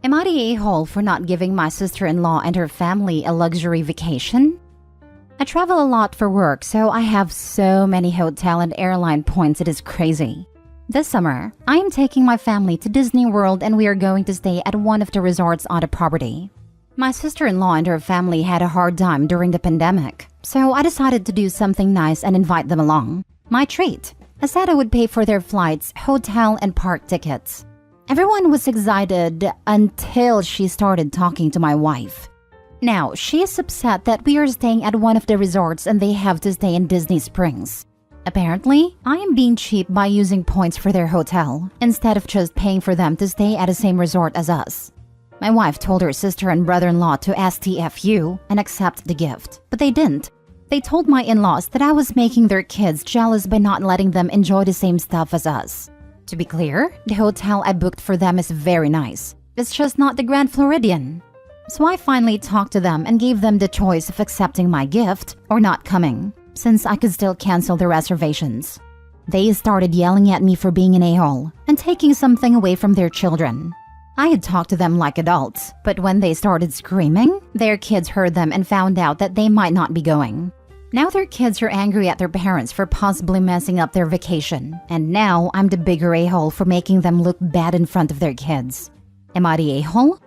Am I the a-hole for not giving my sister-in-law and her family a luxury vacation? I travel a lot for work, so I have so many hotel and airline points it is crazy. This summer, I am taking my family to Disney World and we are going to stay at one of the resorts on the property. My sister-in-law and her family had a hard time during the pandemic, so I decided to do something nice and invite them along. My treat. I said I would pay for their flights, hotel, and park tickets. Everyone was excited until she started talking to my wife. Now, she is upset that we are staying at one of the resorts and they have to stay in Disney Springs. Apparently, I am being cheap by using points for their hotel, instead of just paying for them to stay at the same resort as us. My wife told her sister and brother-in-law to STFU and accept the gift, but they didn't. They told my in-laws that I was making their kids jealous by not letting them enjoy the same stuff as us. To be clear, the hotel I booked for them is very nice. It's just not the Grand Floridian. So I finally talked to them and gave them the choice of accepting my gift or not coming, since I could still cancel the reservations. They started yelling at me for being an a-hole and taking something away from their children. I had talked to them like adults, but when they started screaming, their kids heard them and found out that they might not be going. Now their kids are angry at their parents for possibly messing up their vacation, and now I'm the bigger a-hole for making them look bad in front of their kids. Am I the a-hole?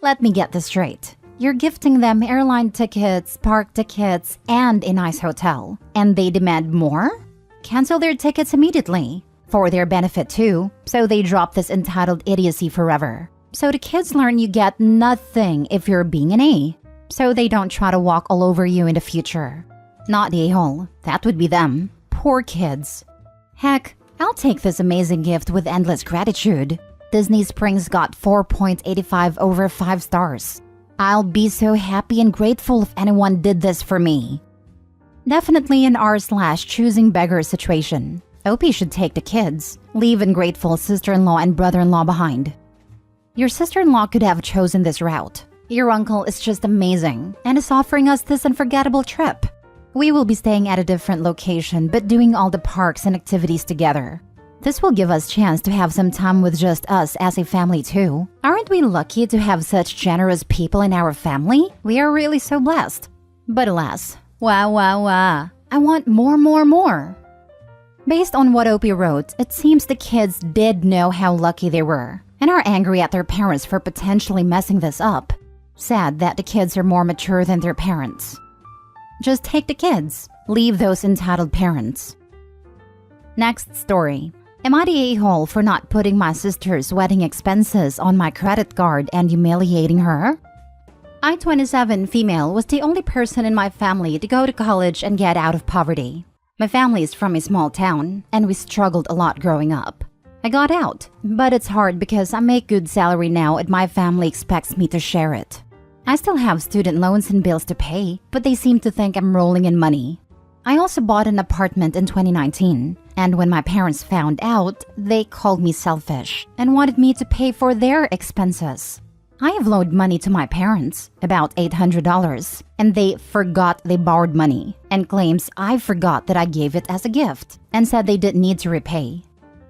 Let me get this straight. You're gifting them airline tickets, park tickets, and a nice hotel, and they demand more? Cancel their tickets immediately. For their benefit too, so they drop this entitled idiocy forever. So the kids learn you get nothing if you're being an A, so they don't try to walk all over you in the future. Not the a-hole, that would be them. Poor kids. Heck, I'll take this amazing gift with endless gratitude. Disney Springs got 4.85 over 5 stars. I'll be so happy and grateful if anyone did this for me. Definitely an r/choosing beggar situation. OP should take the kids, leave ungrateful sister-in-law and brother-in-law behind. Your sister-in-law could have chosen this route. Your uncle is just amazing and is offering us this unforgettable trip. We will be staying at a different location but doing all the parks and activities together. This will give us a chance to have some time with just us as a family too. Aren't we lucky to have such generous people in our family? We are really so blessed. But alas, I want more. Based on what Opie wrote, it seems the kids did know how lucky they were and are angry at their parents for potentially messing this up. Sad that the kids are more mature than their parents. Just take the kids. Leave those entitled parents. Next story. Am I the a-hole for not putting my sister's wedding expenses on my credit card and humiliating her? I, 27 female, was the only person in my family to go to college and get out of poverty. My family is from a small town, and we struggled a lot growing up. I got out, but it's hard because I make good salary now and my family expects me to share it. I still have student loans and bills to pay, but they seem to think I'm rolling in money. I also bought an apartment in 2019, and when my parents found out, they called me selfish and wanted me to pay for their expenses. I have loaned money to my parents, about $800, and they forgot they borrowed money and claims I forgot that I gave it as a gift and said they didn't need to repay.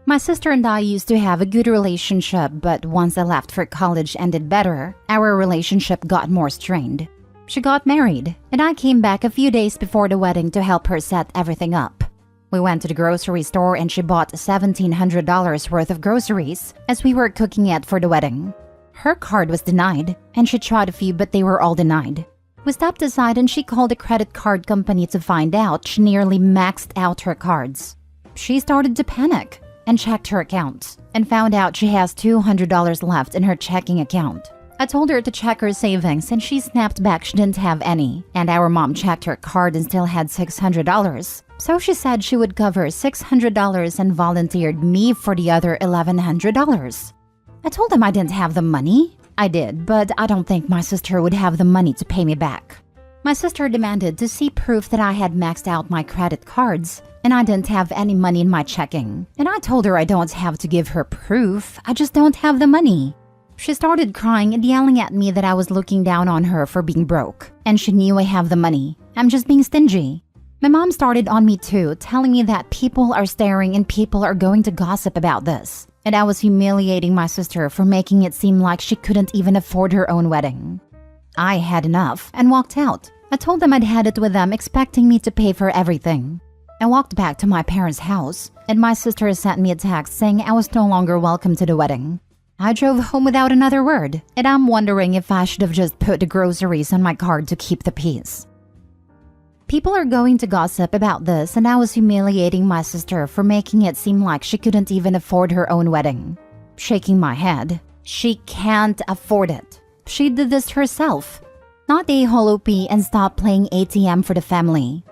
My sister and I used to have a good relationship, but once I left for college and did better, our relationship got more strained. She got married, and I came back a few days before the wedding to help her set everything up. We went to the grocery store and she bought $1,700 worth of groceries as we were cooking it for the wedding. Her card was denied, and she tried a few but they were all denied. We stepped aside and she called the credit card company to find out she nearly maxed out her cards. She started to panic and checked her accounts and found out she has $200 left in her checking account. I told her to check her savings and she snapped back she didn't have any, and our mom checked her card and still had $600. So she said she would cover $600 and volunteered me for the other $1,100. I told them I didn't have the money. I did, but I don't think my sister would have the money to pay me back. My sister demanded to see proof that I had maxed out my credit cards and I didn't have any money in my checking. And I told her I don't have to give her proof, I just don't have the money. She started crying and yelling at me that I was looking down on her for being broke. And she knew I have the money. I'm just being stingy. My mom started on me too, telling me that people are staring and people are going to gossip about this. and I was humiliating my sister for making it seem like she couldn't even afford her own wedding. I had enough and walked out. I told them I'd had it with them, expecting me to pay for everything. I walked back to my parents' house, and my sister sent me a text saying I was no longer welcome to the wedding. I drove home without another word, and I'm wondering if I should have just put the groceries on my card to keep the peace. People are going to gossip about this, and I was humiliating my sister for making it seem like she couldn't even afford her own wedding. Shaking my head, she can't afford it. She did this herself. Not a holopy and stop playing ATM for the family.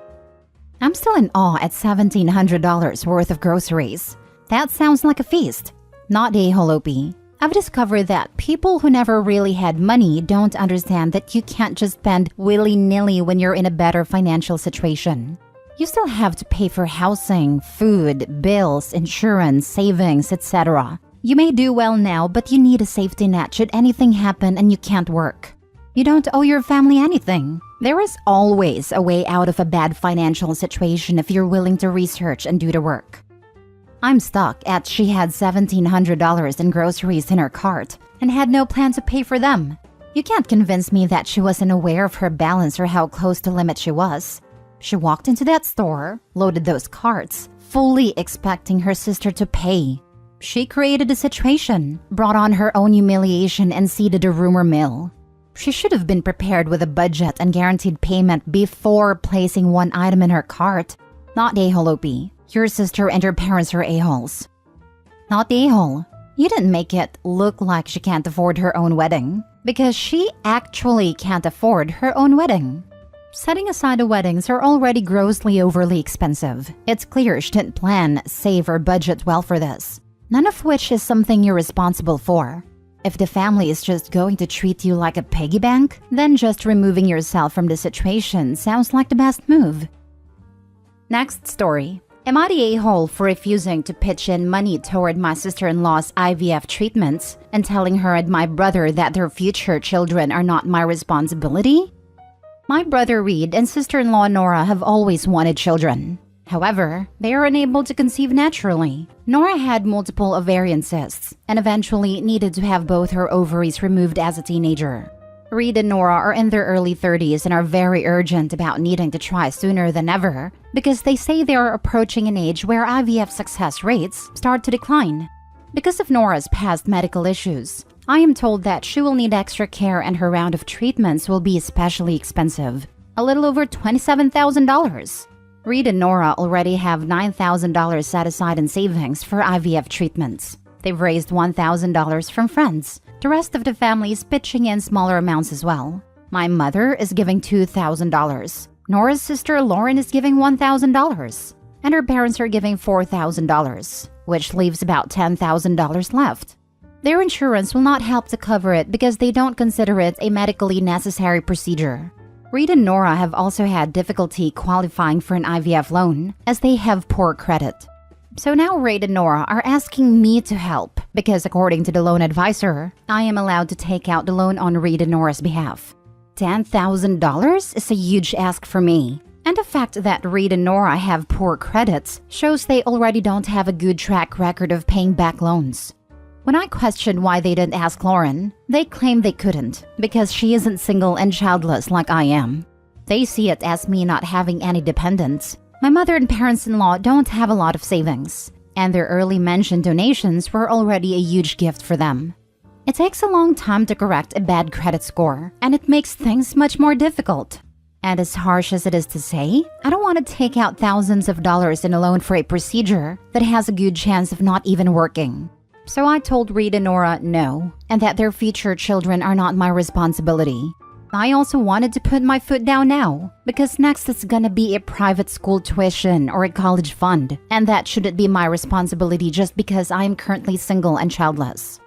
I'm still in awe at $1,700 worth of groceries. That sounds like a feast. Not a holopy. I've discovered that people who never really had money don't understand that you can't just spend willy-nilly when you're in a better financial situation. You still have to pay for housing, food, bills, insurance, savings, etc. You may do well now, but you need a safety net should anything happen and you can't work. You don't owe your family anything. There is always a way out of a bad financial situation if you're willing to research and do the work. I'm stuck at she had $1,700 in groceries in her cart and had no plan to pay for them. You can't convince me that she wasn't aware of her balance or how close to limit she was. She walked into that store, loaded those carts, fully expecting her sister to pay. She created a situation, brought on her own humiliation, and seeded a rumor mill. She should have been prepared with a budget and guaranteed payment before placing one item in her cart. Not a holopy. Your sister and her parents are a-holes. Not the a-hole. You didn't make it look like she can't afford her own wedding, because she actually can't afford her own wedding. Setting aside the weddings are already grossly overly expensive. It's clear she didn't plan, save, or budget well for this. None of which is something you're responsible for. If the family is just going to treat you like a piggy bank, then just removing yourself from the situation sounds like the best move. Next story. Am I the a-hole for refusing to pitch in money toward my sister-in-law's IVF treatments and telling her and my brother that their future children are not my responsibility? My brother Reed and sister-in-law Nora have always wanted children. However, they are unable to conceive naturally. Nora had multiple ovarian cysts and eventually needed to have both her ovaries removed as a teenager. Reed and Nora are in their early 30s and are very urgent about needing to try sooner than ever because they say they are approaching an age where IVF success rates start to decline. Because of Nora's past medical issues, I am told that she will need extra care and her round of treatments will be especially expensive, a little over $27,000. Reed and Nora already have $9,000 set aside in savings for IVF treatments. They've raised $1,000 from friends. The rest of the family is pitching in smaller amounts as well. My mother is giving $2,000. Nora's sister Lauren is giving $1,000. And her parents are giving $4,000, which leaves about $10,000 left. Their insurance will not help to cover it because they don't consider it a medically necessary procedure. Reed and Nora have also had difficulty qualifying for an IVF loan as they have poor credit. So now Reed and Nora are asking me to help because according to the loan advisor, I am allowed to take out the loan on Reed and Nora's behalf. $10,000 is a huge ask for me. And the fact that Reed and Nora have poor credits shows they already don't have a good track record of paying back loans. When I questioned why they didn't ask Lauren, they claim they couldn't because she isn't single and childless like I am. They see it as me not having any dependents. My mother and parents-in-law don't have a lot of savings, and their early mentioned donations were already a huge gift for them. It takes a long time to correct a bad credit score, and it makes things much more difficult. And as harsh as it is to say, I don't want to take out thousands of dollars in a loan for a procedure that has a good chance of not even working. So I told Reed and Nora no, and that their future children are not my responsibility. I also wanted to put my foot down now, because next it's gonna be a private school tuition or a college fund, and that shouldn't be my responsibility just because I am currently single and childless.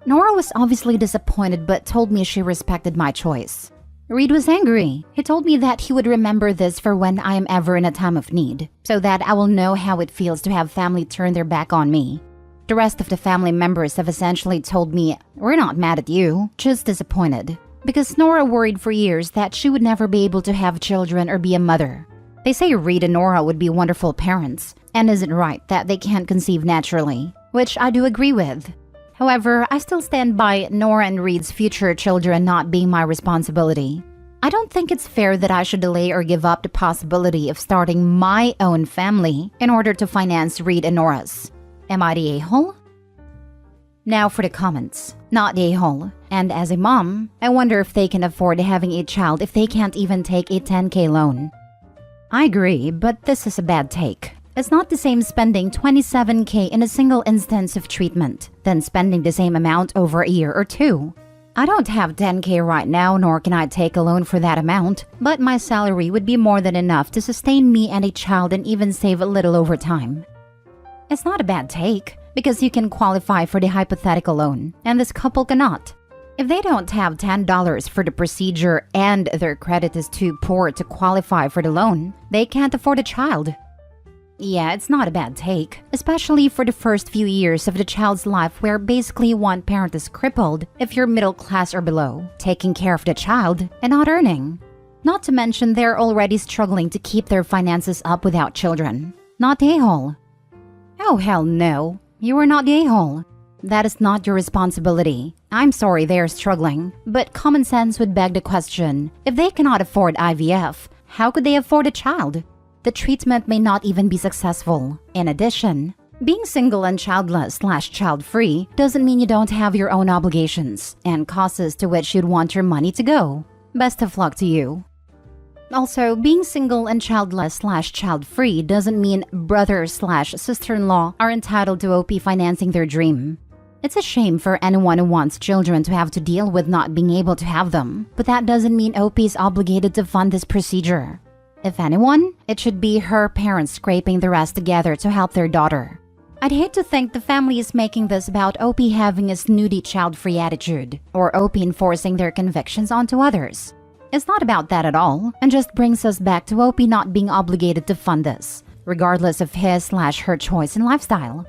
Nora was obviously disappointed but told me she respected my choice. Reed was angry. He told me that he would remember this for when I am ever in a time of need, so that I will know how it feels to have family turn their back on me. The rest of the family members have essentially told me, "We're not mad at you, just disappointed." Because Nora worried for years that she would never be able to have children or be a mother. They say Reed and Nora would be wonderful parents, and isn't right that they can't conceive naturally. which I do agree with. However, I still stand by Nora and Reed's future children not being my responsibility. I don't think it's fair that I should delay or give up the possibility of starting my own family in order to finance Reed and Nora's. Am I the a-hole? Now for the comments. Not the a-hole. And as a mom, I wonder if they can afford having a child if they can't even take a 10K loan. I agree, but this is a bad take. It's not the same spending 27K in a single instance of treatment than spending the same amount over a year or two. I don't have 10K right now, nor can I take a loan for that amount, but my salary would be more than enough to sustain me and a child and even save a little over time. It's not a bad take, because you can qualify for the hypothetical loan, and this couple cannot. If they don't have $10 for the procedure and their credit is too poor to qualify for the loan, they can't afford a child. Yeah, it's not a bad take, especially for the first few years of the child's life where basically one parent is crippled if you're middle class or below, taking care of the child and not earning. Not to mention they're already struggling to keep their finances up without children. Not the a-hole. Oh hell no, you are not the a-hole. That is not your responsibility. I'm sorry they are struggling, but common sense would beg the question, if they cannot afford IVF, how could they afford a child? The treatment may not even be successful. In addition, being single and childless/child-free doesn't mean you don't have your own obligations and causes to which you'd want your money to go. Best of luck to you. Also, being single and childless/child-free doesn't mean brother/sister-in-law are entitled to OP financing their dream. It's a shame for anyone who wants children to have to deal with not being able to have them, but that doesn't mean OP is obligated to fund this procedure. If anyone, it should be her parents scraping the rest together to help their daughter. I'd hate to think the family is making this about OP having a snooty child-free attitude, or OP enforcing their convictions onto others. It's not about that at all, and just brings us back to OP not being obligated to fund this, regardless of his/her choice and lifestyle.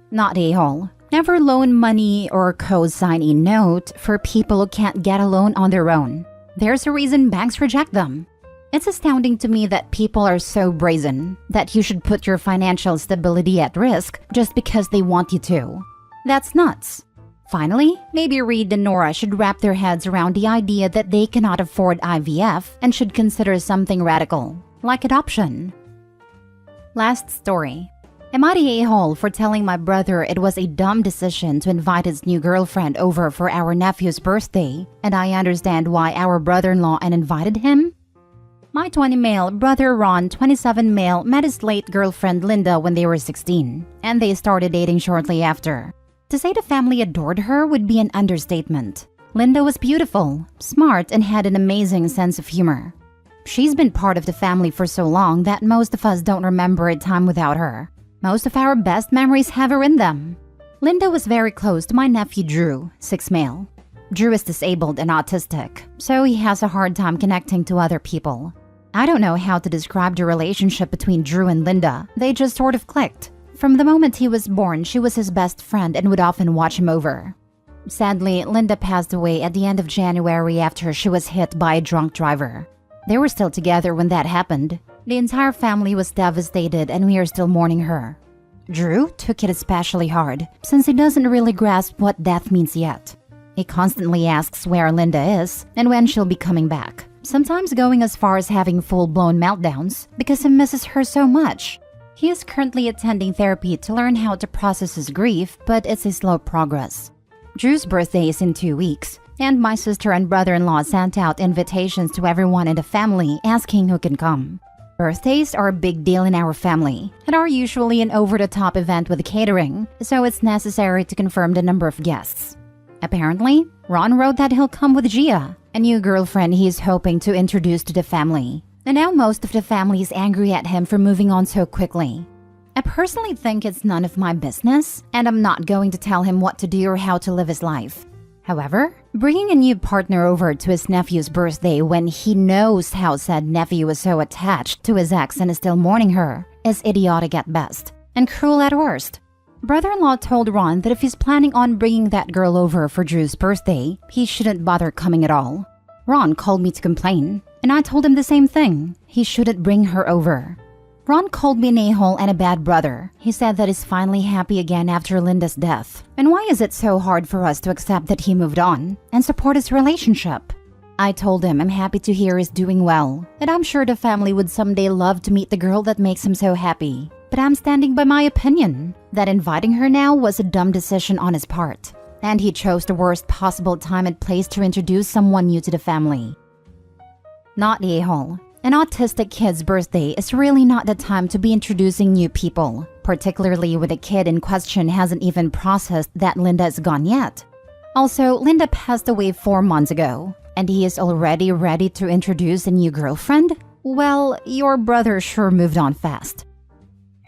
Not a-hole. Never loan money or co-sign a note for people who can't get a loan on their own. There's a reason banks reject them. It's astounding to me that people are so brazen that you should put your financial stability at risk just because they want you to. That's nuts. Finally, maybe Reed and Nora should wrap their heads around the idea that they cannot afford IVF and should consider something radical, like adoption. Last story. Am I the a-hole for telling my brother it was a dumb decision to invite his new girlfriend over for our nephew's birthday, and I understand why our brother-in-law and invited him? My 20 male brother Ron, 27 male, met his late girlfriend Linda when they were 16, and they started dating shortly after. To say the family adored her would be an understatement. Linda was beautiful, smart, and had an amazing sense of humor. She's been part of the family for so long that most of us don't remember a time without her. Most of our best memories have her in them. Linda was very close to my nephew Drew, 6 male. Drew is disabled and autistic, so he has a hard time connecting to other people. I don't know how to describe the relationship between Drew and Linda. They just sort of clicked. From the moment he was born, she was his best friend and would often watch him over. Sadly, Linda passed away at the end of January after she was hit by a drunk driver. They were still together when that happened. The entire family was devastated and we are still mourning her. Drew took it especially hard, since he doesn't really grasp what death means yet. He constantly asks where Linda is and when she'll be coming back, sometimes going as far as having full-blown meltdowns because he misses her so much. He is currently attending therapy to learn how to process his grief, but it's a slow progress. Drew's birthday is in 2 weeks, and my sister and brother-in-law sent out invitations to everyone in the family asking who can come. Birthdays are a big deal in our family and are usually an over-the-top event with catering, so it's necessary to confirm the number of guests. Apparently, Ron wrote that he'll come with Gia, a new girlfriend he's hoping to introduce to the family. And now most of the family is angry at him for moving on so quickly. I personally think it's none of my business, and I'm not going to tell him what to do or how to live his life. However, bringing a new partner over to his nephew's birthday when he knows how said nephew is so attached to his ex and is still mourning her is idiotic at best, and cruel at worst. Brother-in-law told Ron that if he's planning on bringing that girl over for Drew's birthday, he shouldn't bother coming at all. Ron called me to complain, and I told him the same thing. He shouldn't bring her over. Ron called me an a-hole and a bad brother. He said that he's finally happy again after Linda's death. And why is it so hard for us to accept that he moved on and support his relationship? I told him I'm happy to hear he's doing well, and I'm sure the family would someday love to meet the girl that makes him so happy. But I'm standing by my opinion that inviting her now was a dumb decision on his part, and he chose the worst possible time and place to introduce someone new to the family. Not the a-hole. An autistic kid's birthday is really not the time to be introducing new people, particularly when the kid in question hasn't even processed that Linda is gone yet. Also, Linda passed away 4 months ago, and he is already ready to introduce a new girlfriend? Well, your brother sure moved on fast.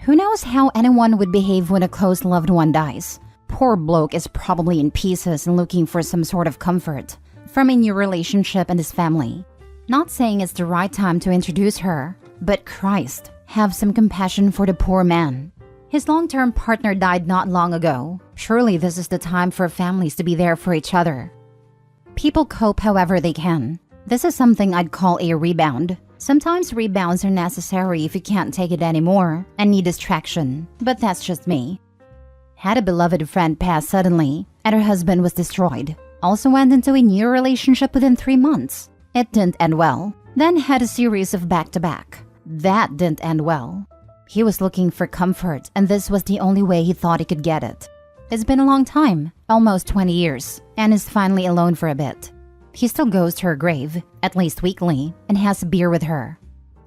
Who knows how anyone would behave when a close loved one dies? Poor bloke is probably in pieces and looking for some sort of comfort from a new relationship and his family. Not saying it's the right time to introduce her, but Christ, have some compassion for the poor man. His long-term partner died not long ago. Surely this is the time for families to be there for each other. People cope however they can. This is something I'd call a rebound. Sometimes rebounds are necessary if you can't take it anymore and need distraction, but that's just me. Had a beloved friend pass suddenly, and her husband was destroyed. Also went into a new relationship within 3 months. It didn't end well. Then had a series of back-to-back. That didn't end well. He was looking for comfort, and this was the only way he thought he could get it. It's been a long time, almost 20 years, and is finally alone for a bit. He still goes to her grave, at least weekly, and has a beer with her.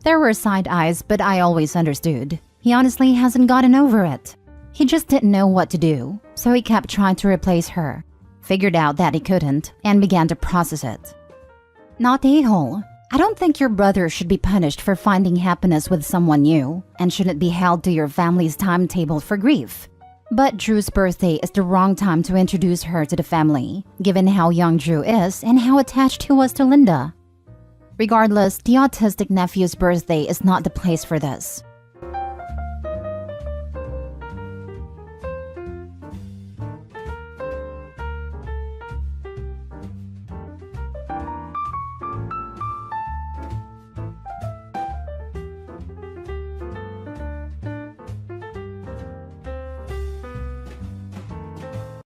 There were side eyes, but I always understood. He honestly hasn't gotten over it. He just didn't know what to do, so he kept trying to replace her. Figured out that he couldn't, and began to process it. Not a-hole. I don't think your brother should be punished for finding happiness with someone new, and shouldn't be held to your family's timetable for grief. But Drew's birthday is the wrong time to introduce her to the family, given how young Drew is and how attached he was to Linda. Regardless, the autistic nephew's birthday is not the place for this.